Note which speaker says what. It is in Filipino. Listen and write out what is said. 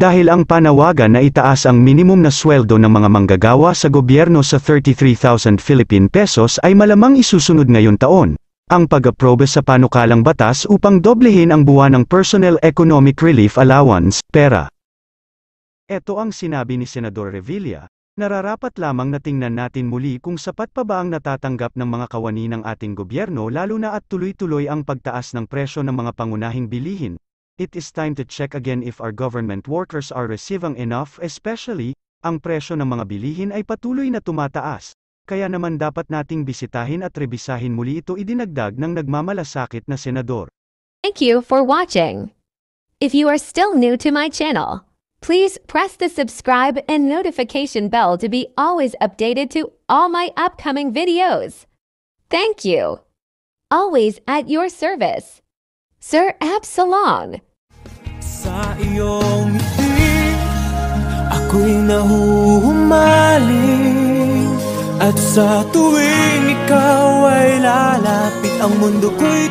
Speaker 1: Dahil ang panawagan na itaas ang minimum na sweldo ng mga manggagawa sa gobyerno sa 33,000 Philippine pesos ay malamang isusunod ngayon taon. Ang pag-aprobe sa panukalang batas upang doblehin ang buwanang Personal Economic Relief Allowance, PERA. Ito ang sinabi ni Senador Revilla. Nararapat lamang na tingnan natin muli kung sapat pa ba ang natatanggap ng mga kawani ng ating gobyerno lalo na at tuloy-tuloy ang pagtaas ng presyo ng mga pangunahing bilihin. It is time to check again if our government workers are receiving enough, especially, ang presyo ng mga bilihin ay patuloy na tumataas. Kaya naman dapat nating bisitahin at rebisahin muli ito, idinagdag ng nagmamalasakit na senador.
Speaker 2: Thank you for watching. If you are still new to my channel, please press the subscribe and notification bell to be always updated to all my upcoming videos. Thank you. Always at your service. Sir Absalon.
Speaker 3: Sa iyong ngiti, ako'y nahuhumaling. At sa tuwing ikaw ay lalapit, ang mundo ko'y